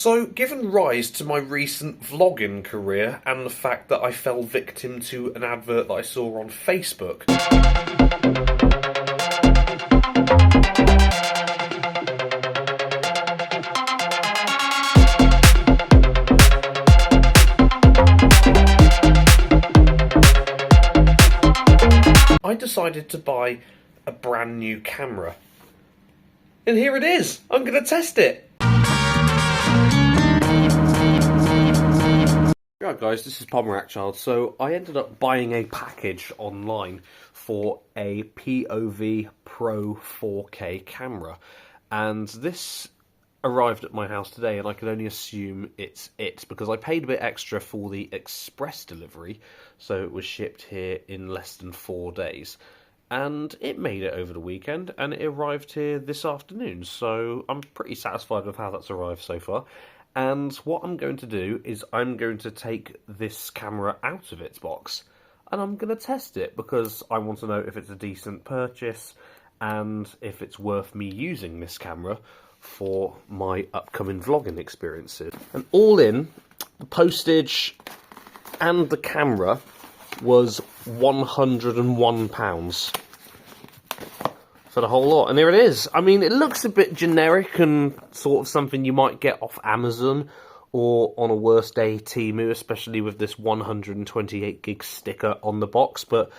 So, given rise to my recent vlogging career and the fact that I fell victim to an advert that I saw on Facebook, I decided to buy a brand new camera. And here it is! I'm going to test it! Right guys, this is POMMYDAX. So I ended up buying a package online for a Pov Pro 4K camera, and this arrived at my house today, and I can only assume it's it because I paid a bit extra for the express delivery, so it was shipped here in less than 4 days. And it made it over the weekend, and it arrived here this afternoon, so I'm pretty satisfied with how that's arrived so far. And what I'm going to do is I'm going to take this camera out of its box, and I'm going to test it, because I want to know if it's a decent purchase, and if it's worth me using this camera for my upcoming vlogging experiences. And all in, the postage and the camera was £101 for the whole lot, and here it is. I mean, it looks a bit generic and sort of something you might get off Amazon or on a worst day Temu, especially with this 128 gig sticker on the box, but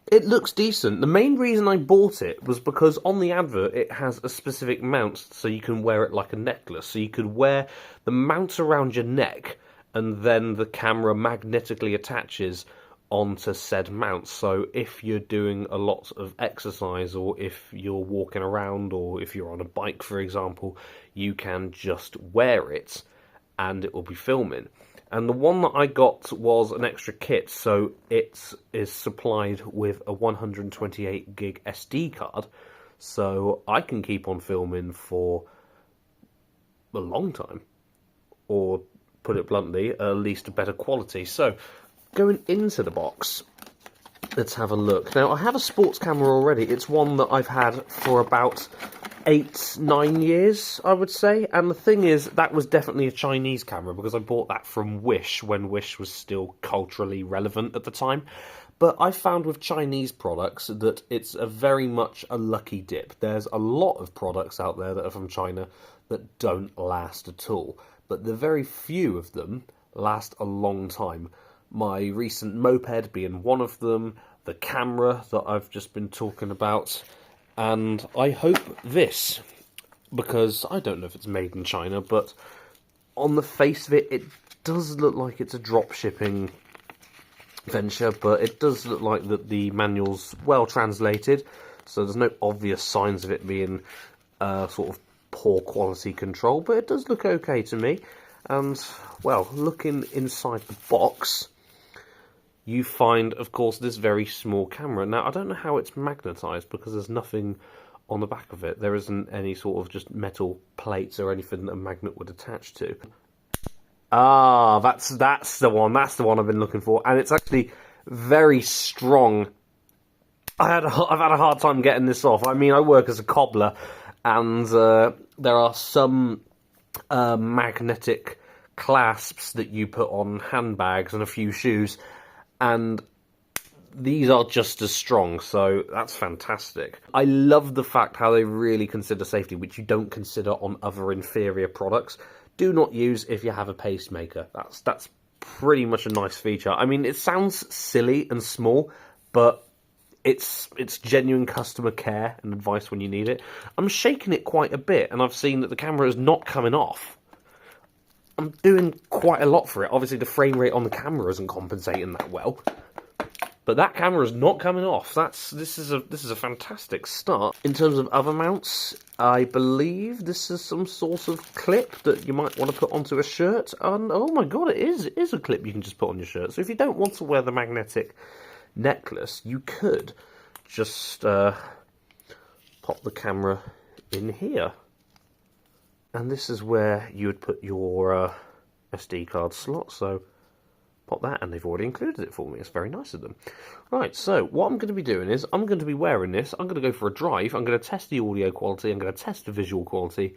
it looks decent. The main reason I bought it was because on the advert it has a specific mount, so you can wear it like a necklace. So you could wear the mount around your neck, and then the camera magnetically attaches onto said mount. So if you're doing a lot of exercise, or if you're walking around, or if you're on a bike, for example, you can just wear it and it will be filming. And the one that I got was an extra kit, so it is supplied with a 128 gig SD card, so I can keep on filming for a long time, or put it bluntly, at least a better quality. So going into the box, let's have a look. Now, I have a sports camera already. It's one that I've had for about 8-9 years, I would say. And the thing is, that was definitely a Chinese camera, because I bought that from Wish, when Wish was still culturally relevant at the time. But I found with Chinese products that it's very much a lucky dip. There's a lot of products out there that are from China that don't last at all, but the very few of them last a long time. My recent moped being one of them, the camera that I've just been talking about, and I hope this, because I don't know if it's made in China, but on the face of it, it does look like it's a drop shipping venture, but it does look like that the manual's well translated, so there's no obvious signs of it being sort of poor quality control, but it does look okay to me. And, well, looking inside the box, you find, of course, this very small camera. Now, I don't know how it's magnetised, because there's nothing on the back of it. There isn't any sort of just metal plates or anything that a magnet would attach to. Ah, that's the one. That's the one I've been looking for, and it's actually very strong. I've had a hard time getting this off. I mean, I work as a cobbler, and there are some magnetic clasps that you put on handbags and a few shoes, and these are just as strong, so that's fantastic. I love the fact how they really consider safety, which you don't consider on other inferior products. Do not use if you have a pacemaker. That's pretty much a nice feature. I mean, it sounds silly and small, but it's genuine customer care and advice when you need it. I'm shaking it quite a bit, and I've seen that the camera is not coming off. I'm doing quite a lot for it. Obviously, the frame rate on the camera isn't compensating that well, but that camera is not coming off. This is a fantastic start. In terms of other mounts, I believe this is some sort of clip that you might want to put onto a shirt. And oh my god, it is a clip you can just put on your shirt. So if you don't want to wear the magnetic necklace, you could just pop the camera in here. And this is where you would put your SD card slot, so pop that, and they've already included it for me. It's very nice of them. Right, so what I'm going to be doing is, I'm going to be wearing this, I'm going to go for a drive, I'm going to test the audio quality, I'm going to test the visual quality,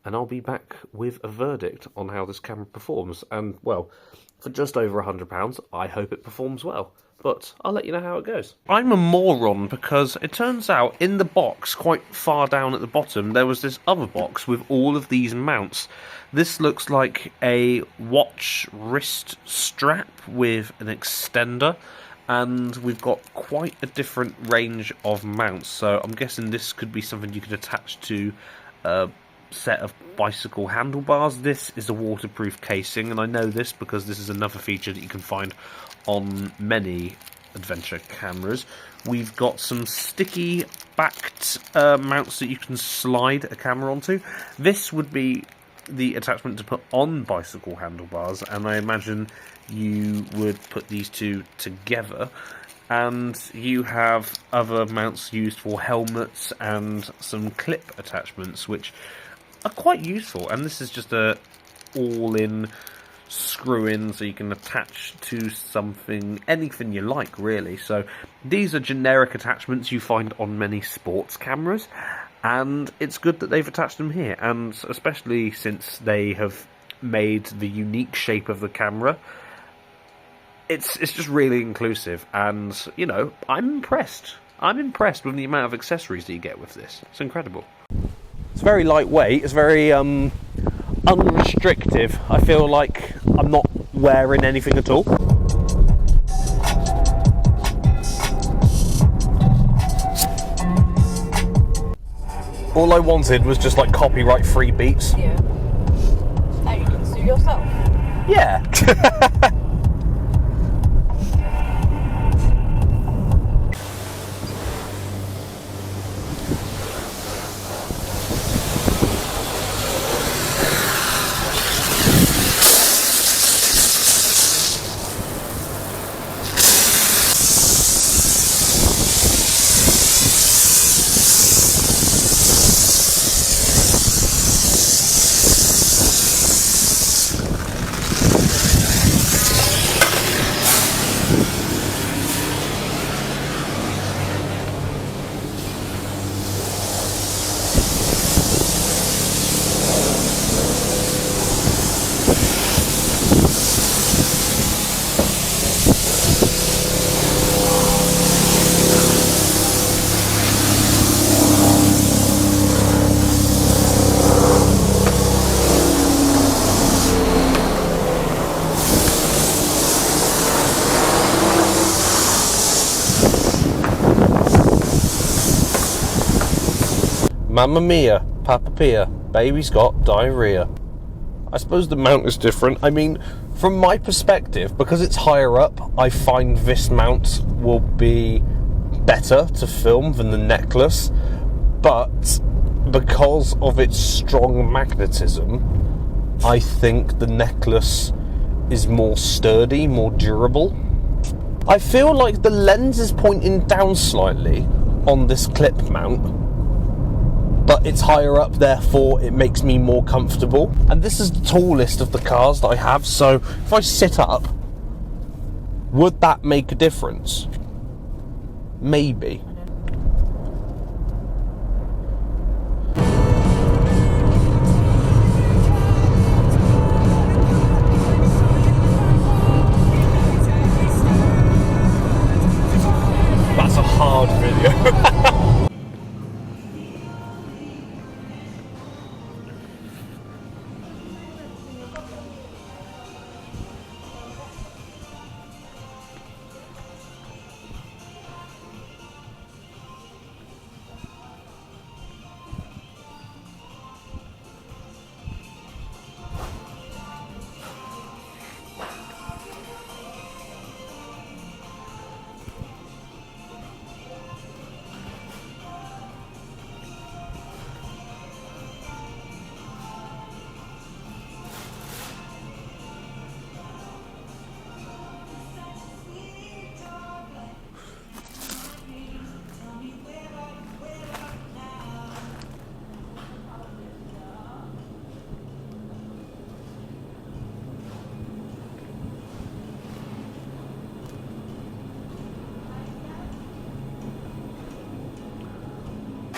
and I'll be back with a verdict on how this camera performs. And, well, for just over £100, I hope it performs well. But I'll let you know how it goes. I'm a moron because it turns out in the box, quite far down at the bottom, there was this other box with all of these mounts. This looks like a watch wrist strap with an extender, and we've got quite a different range of mounts. So I'm guessing this could be something you could attach to a set of bicycle handlebars. This is a waterproof casing, and I know this because this is another feature that you can find on many adventure cameras. We've got some sticky backed mounts that you can slide a camera onto. This would be the attachment to put on bicycle handlebars, and I imagine you would put these two together. And you have other mounts used for helmets and some clip attachments, which are quite useful. And this is just a all-in screw-in, so you can attach to something, anything you like, really. So these are generic attachments you find on many sports cameras, and it's good that they've attached them here, and especially since they have made the unique shape of the camera. It's just really inclusive, and, you know, I'm impressed. I'm impressed with the amount of accessories that you get with this. It's incredible. It's very lightweight, it's very unrestrictive. I feel like I'm not wearing anything at all. All I wanted was just like copyright-free beats. Yeah. Now you can sue yourself. Yeah. Mamma mia, Papa Pia, baby's got diarrhea. I suppose the mount is different. I mean, from my perspective, because it's higher up, I find this mount will be better to film than the necklace. But because of its strong magnetism, I think the necklace is more sturdy, more durable. I feel like the lens is pointing down slightly on this clip mount, but it's higher up, therefore it makes me more comfortable. And this is the tallest of the cars that I have, so if I sit up, would that make a difference? Maybe. That's a hard video.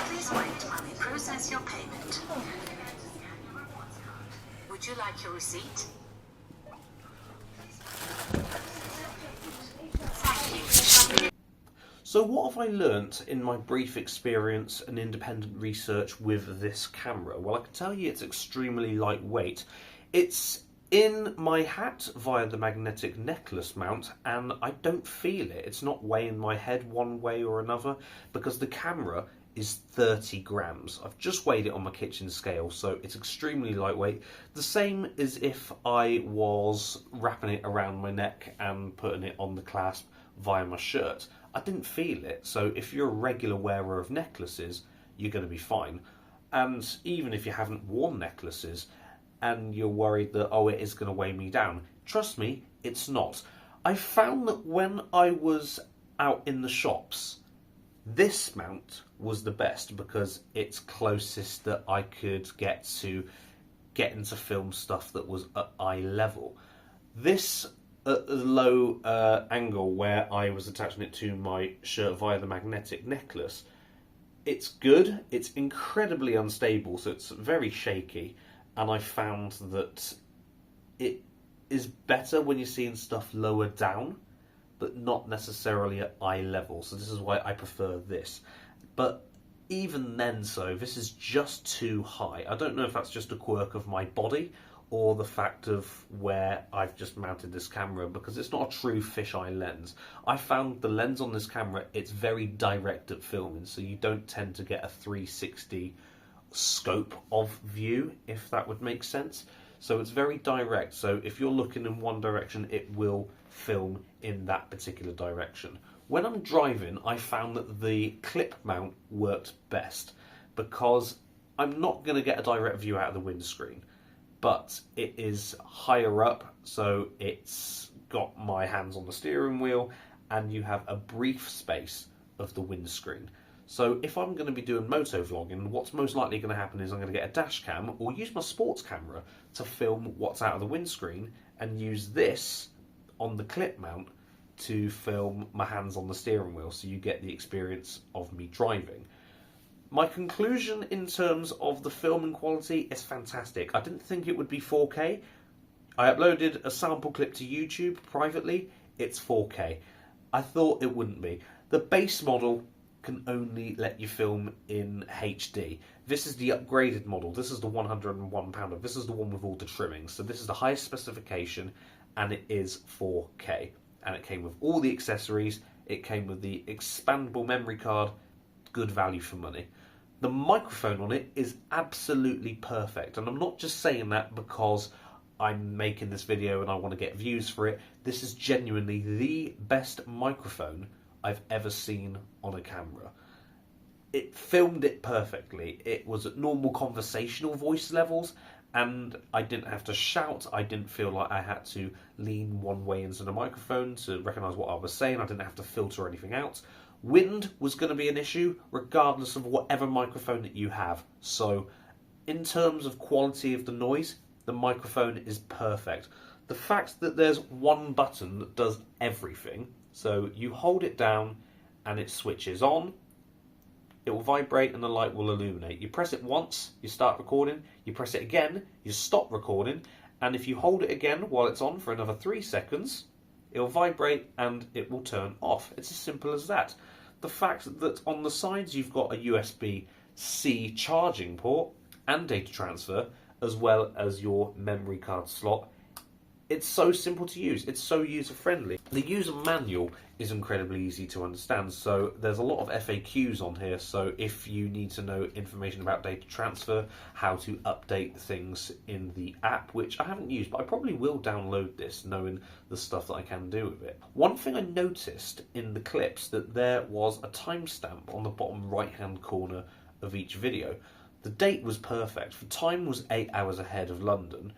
Please wait while we process your payment. Would you like your receipt? Thank you. So what have I learnt in my brief experience and independent research with this camera? Well, I can tell you it's extremely lightweight. It's in my hat via the magnetic necklace mount, and I don't feel it. It's not weighing my head one way or another because the camera is 30 grams. I've just weighed it on my kitchen scale, so it's extremely lightweight. The same as if I was wrapping it around my neck and putting it on the clasp via my shirt. I didn't feel it, so if you're a regular wearer of necklaces, you're going to be fine. And even if you haven't worn necklaces and you're worried that, oh, it is going to weigh me down, trust me, it's not. I found that when I was out in the shops, this mount was the best because it's closest that I could get to getting to film stuff that was at eye level. This at the low angle where I was attaching it to my shirt via the magnetic necklace, it's good. It's incredibly unstable, so it's very shaky, and I found that it is better when you're seeing stuff lower down, but not necessarily at eye level. So this is why I prefer this. But even then, so this is just too high. I don't know if that's just a quirk of my body or the fact of where I've just mounted this camera, because it's not a true fisheye lens. I found the lens on this camera, it's very direct at filming, so you don't tend to get a 360 scope of view, if that would make sense. So it's very direct, so if you're looking in one direction, it will film in that particular direction. When I'm driving, I found that the clip mount worked best because I'm not going to get a direct view out of the windscreen, but it is higher up, so it's got my hands on the steering wheel and you have a brief space of the windscreen. So if I'm going to be doing moto vlogging, what's most likely going to happen is I'm going to get a dash cam or use my sports camera to film what's out of the windscreen and use this on the clip mount to film my hands on the steering wheel, so you get the experience of me driving. My conclusion in terms of the filming quality is fantastic. I didn't think it would be 4K. I uploaded a sample clip to YouTube privately. It's 4K. I thought it wouldn't be. The base model can only let you film in HD. This is the upgraded model. This is the 101 pounder. This is the one with all the trimmings. So this is the highest specification, and it is 4K. And it came with all the accessories. It came with the expandable memory card. Good value for money. The microphone on it is absolutely perfect, and I'm not just saying that because I'm making this video and I want to get views for it. This is genuinely the best microphone I've ever seen on a camera. It filmed it perfectly. It was at normal conversational voice levels, and I didn't have to shout. I didn't feel like I had to lean one way into the microphone to recognise what I was saying. I didn't have to filter anything out. Wind was going to be an issue regardless of whatever microphone that you have. So in terms of quality of the noise, the microphone is perfect. The fact that there's one button that does everything, so you hold it down and it switches on, it will vibrate and the light will illuminate. You press it once, you start recording, you press it again, you stop recording, and if you hold it again while it's on for another 3 seconds, it will vibrate and it will turn off. It's as simple as that. The fact that on the sides you've got a USB-C charging port and data transfer, as well as your memory card slot, it's so simple to use. It's so user-friendly. The user manual is incredibly easy to understand, so there's a lot of FAQs on here, so if you need to know information about data transfer, how to update things in the app, which I haven't used, but I probably will download this, knowing the stuff that I can do with it. One thing I noticed in the clips, that there was a timestamp on the bottom right-hand corner of each video. The date was perfect. The time was 8 hours ahead of London,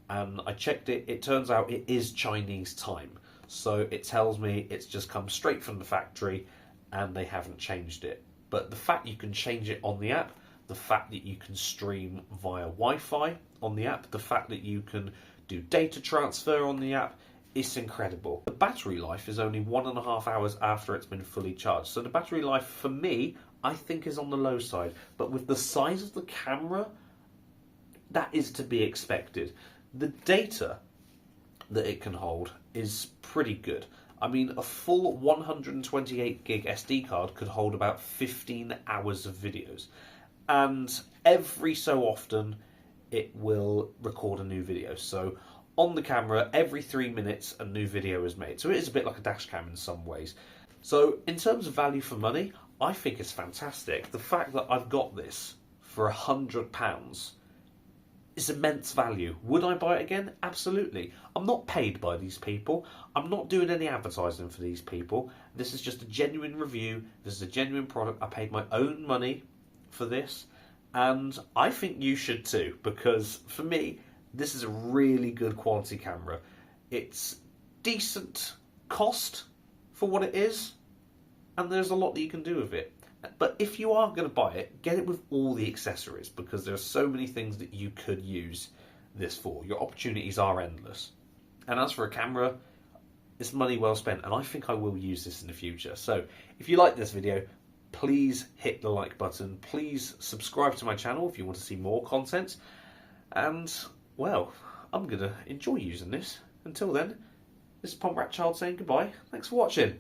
and I checked it. It turns out it is Chinese time. So it tells me it's just come straight from the factory and they haven't changed it. But the fact you can change it on the app, the fact that you can stream via Wi-Fi on the app, the fact that you can do data transfer on the app, it's incredible. The battery life is only 1.5 hours after it's been fully charged. So the battery life for me, I think, is on the low side. But with the size of the camera, that is to be expected. The data that it can hold is pretty good. I mean, a full 128 gig SD card could hold about 15 hours of videos. And every so often, it will record a new video. So on the camera, every 3 minutes, a new video is made. So it is a bit like a dash cam in some ways. So in terms of value for money, I think it's fantastic. The fact that I've got this for £100 is immense value. Would I buy it again? Absolutely. I'm not paid by these people. I'm not doing any advertising for these people. This is just a genuine review. This is a genuine product. I paid my own money for this, and I think you should too, because for me, this is a really good quality camera. It's decent cost for what it is, and there's a lot that you can do with it. But if you are going to buy it, get it with all the accessories, because there are so many things that you could use this for. Your opportunities are endless. And as for a camera, it's money well spent, and I think I will use this in the future. So if you like this video, please hit the like button. Please subscribe to my channel if you want to see more content. And, well, I'm going to enjoy using this. Until then, this is POMMYDAX saying goodbye. Thanks for watching.